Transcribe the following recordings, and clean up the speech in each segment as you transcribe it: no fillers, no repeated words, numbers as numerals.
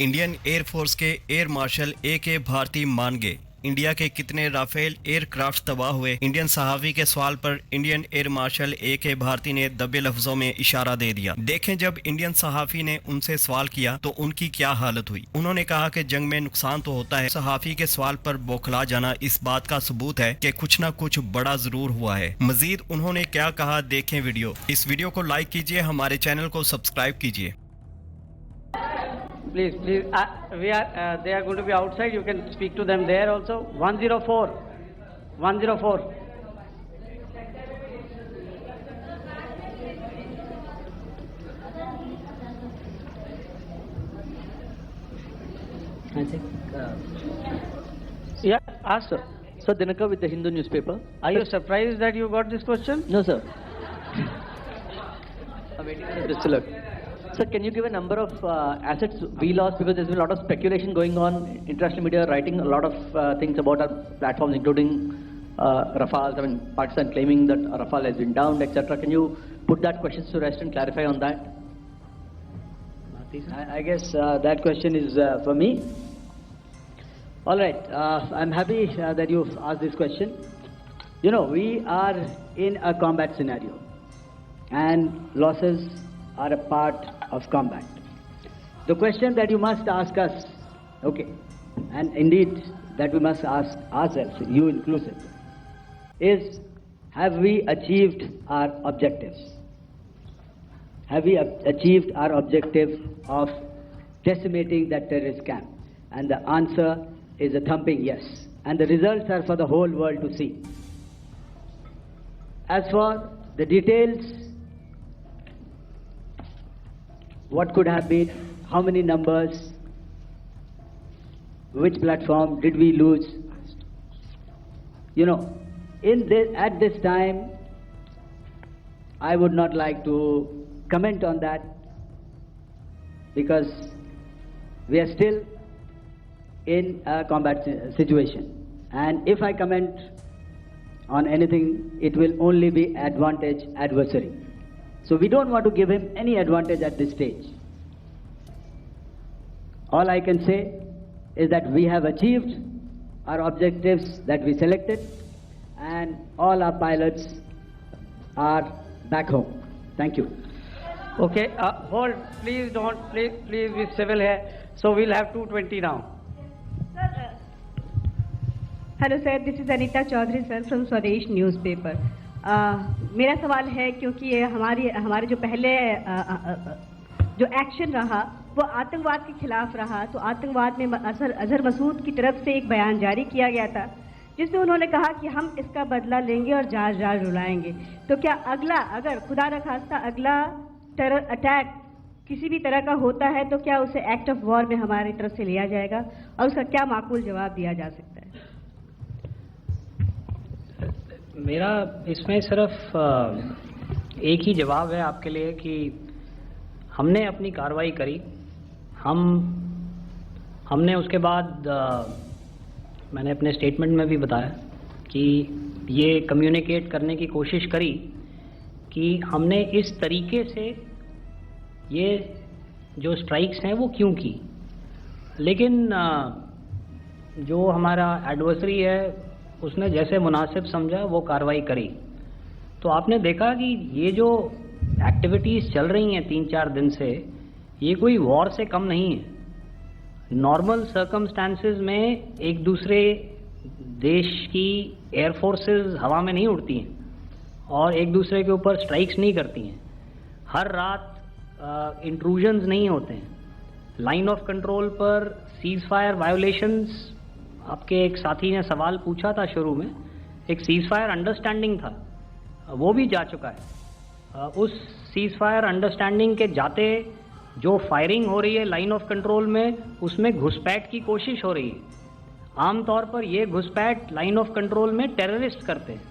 Indian air force के air marshal A.K. Bharti मान गए इंडिया के कितने राफेल एयरक्राफ्ट तबाह हुए। इंडियन सहाफ़ी के सवाल पर Indian air marshal A.K. Bharti ने दबे लफ्जों में इशारा दे दिया। देखें, जब इंडियन सहाफ़ी ने उनसे सवाल किया तो उनकी क्या हालत हुई। उन्होंने कहा कि जंग में नुकसान तो होता है, सहाफ़ी के सवाल पर बौखला जाना इस बात का सबूत है कि कुछ ना कुछ बड़ा जरूर हुआ है। मजीद उन्होंने क्या कहा, देखें वीडियो। इस वीडियो को लाइक कीजिए, हमारे चैनल को सब्सक्राइब कीजिए। Please, they are going to be outside. You can speak to them there also. 104. 104. I think, Yeah, ask sir. Sir, Dinakar with the Hindu newspaper. Are you surprised that you got this question? No, sir. I'm waiting for this to look. Sir, can you give a number of assets we lost, because there's been a lot of speculation going on, international media writing a lot of things about our platforms, including Rafale. I mean, Pakistan claiming that Rafale has been downed, etc. Can you put that question to rest and clarify on that? I guess that question is for me. All right, I'm happy that you've asked this question. You know, we are in a combat scenario, and losses are a part of combat. The question that you must ask us, okay, and indeed that we must ask ourselves, you inclusive, is have we achieved our objectives? Have we achieved our objective of decimating that terrorist camp? And the answer is a thumping yes. And the results are for the whole world to see. As for the details, what could have been, how many numbers, which platform did we lose? You know, at this time, I would not like to comment on that, because we are still in a combat situation. And if I comment on anything, it will only be adversary. So we don't want to give him any advantage at this stage. All I can say is that we have achieved our objectives that we selected, and all our pilots are back home. Thank you. Okay, hold. Please don't. Please be civil here. So we'll have 220 now. Hello sir, this is Anita Chaudhary sir from Swadesh newspaper. मेरा सवाल है, क्योंकि ये हमारे जो पहले जो action रहा वो आतंकवाद के खिलाफ रहा, तो आतंकवाद में अजहर मसूद की तरफ से एक बयान जारी किया गया था जिसमें उन्होंने कहा कि हम इसका बदला लेंगे और जाज रुलाएंगे। तो क्या अगला, अगर खुदा न खास्ता अगला टेरर अटैक किसी भी तरह का होता है, तो क्या उसे एक्ट ऑफ वॉर में हमारी तरफ से लिया जाएगा और उसका क्या माकूल जवाब दिया जा सकता है? मेरा इसमें सिर्फ एक ही जवाब है आपके लिए कि हमने अपनी कार्रवाई करी। हमने उसके बाद मैंने अपने स्टेटमेंट में भी बताया कि ये कम्युनिकेट करने की कोशिश करी कि हमने इस तरीके से ये जो स्ट्राइक्स हैं वो क्यों की। लेकिन जो हमारा एडवर्सरी है उसने जैसे मुनासिब समझा वो कार्रवाई करी। तो आपने देखा कि ये जो एक्टिविटीज़ चल रही हैं 3-4 दिन से, ये कोई वॉर से कम नहीं है। नॉर्मल सर्कमस्टांसेस में एक दूसरे देश की एयर फोर्सेस हवा में नहीं उड़ती हैं और एक दूसरे के ऊपर स्ट्राइक्स नहीं करती हैं। हर रात इंट्रूजन्स नहीं होते हैं। लाइन ऑफ कंट्रोल पर सीज फायर वायोलेशंस, आपके एक साथी ने सवाल पूछा था शुरू में, एक सीज फायर अंडरस्टैंडिंग था, वो भी जा चुका है। उस सीज फायर अंडरस्टैंडिंग के जाते जो फायरिंग हो रही है लाइन ऑफ कंट्रोल में, उसमें घुसपैठ की कोशिश हो रही है। आमतौर पर ये घुसपैठ लाइन ऑफ कंट्रोल में टेररिस्ट करते हैं,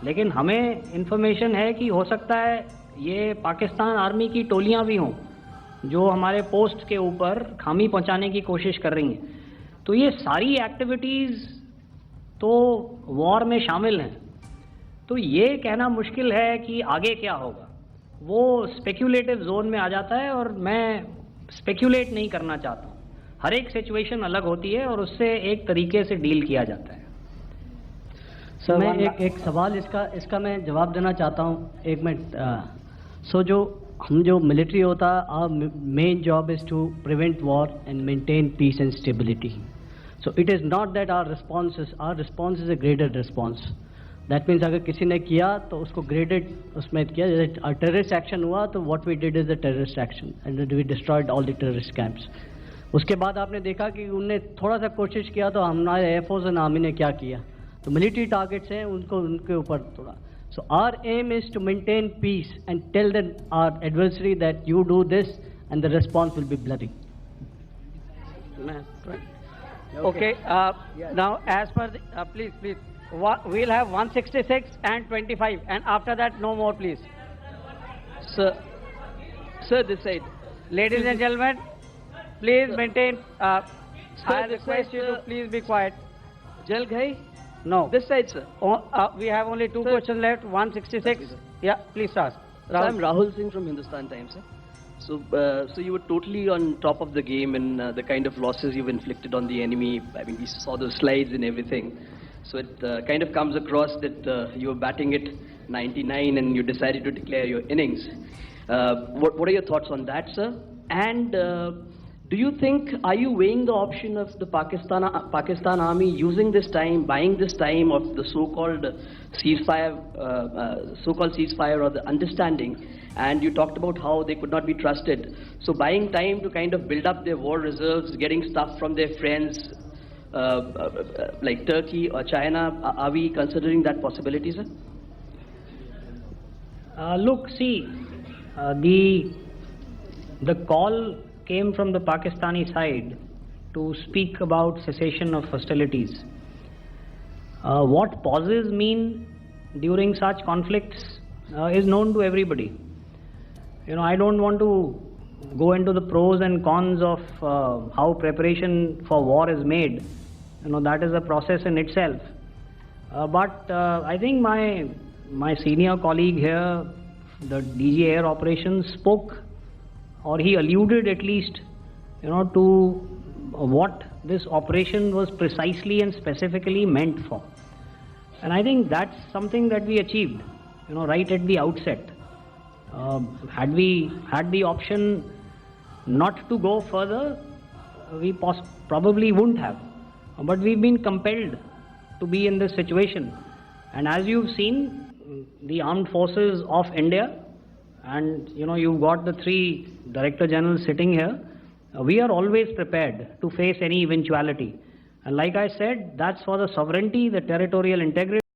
लेकिन हमें इन्फॉर्मेशन है कि हो सकता है ये पाकिस्तान आर्मी की टोलियां भी हों जो हमारे पोस्ट के ऊपर खामी पहुंचाने की कोशिश कर रही हैं। तो ये सारी एक्टिविटीज़ तो वॉर में शामिल हैं। तो ये कहना मुश्किल है कि आगे क्या होगा, वो स्पेक्यूलेटिव जोन में आ जाता है और मैं स्पेक्यूलेट नहीं करना चाहता हूँ। हर एक सिचुएशन अलग होती है और उससे एक तरीके से डील किया जाता है। सर मैं एक सवाल इसका मैं जवाब देना चाहता हूँ, एक मिनट। सो जो मिलिट्री होता है, our main job is to prevent war and maintain peace and stability. So it is not that our response is a graded response. That means अगर किसी ने किया तो उसको ग्रेडेड उसमें किया, जैसे टेररिस्ट एक्शन हुआ तो what we did is the terrorist action and we destroyed all the terrorist camps. उसके बाद आपने देखा कि उनने थोड़ा सा कोशिश किया तो हमारे एयरफोर्स एंड आर्मी ने क्या किया, तो मिलिट्री टारगेट्स हैं उनको उनके ऊपर थोड़ा। So our aim is to maintain peace and tell the our adversary that you do this and the response will be bloody. Okay, now as per the, please, we'll have 166 and 25, and after that no more, please. Sir, this side. Ladies and gentlemen, please maintain, I request you to please be quiet. Jal Ghai? No. This side, sir. We have only two questions left, 166. Yeah, please ask. So I'm Rahul Singh from Hindustan Times, sir. So you were totally on top of the game and the kind of losses you've inflicted on the enemy. I mean, we saw those slides and everything. So it kind of comes across that you were batting at 99 and you decided to declare your innings. What are your thoughts on that, sir? And do you think, are you weighing the option of the Pakistan army using this time, buying this time of the so-called ceasefire or the understanding? And you talked about how they could not be trusted. So buying time to kind of build up their war reserves, getting stuff from their friends like Turkey or China, are we considering that possibility, sir? Look, see, the call came from the Pakistani side to speak about cessation of hostilities. What pauses mean during such conflicts is known to everybody. You know, I don't want to go into the pros and cons of how preparation for war is made. You know, that is a process in itself. But I think my senior colleague here, the DG Air Operations, spoke, or he alluded at least, you know, to what this operation was precisely and specifically meant for. And I think that's something that we achieved, you know, right at the outset. Had we had the option not to go further, we probably wouldn't have. But we've been compelled to be in this situation. And as you've seen, the armed forces of India, and you know, you've got the 3 Director Generals sitting here, we are always prepared to face any eventuality. And like I said, that's for the sovereignty, the territorial integrity.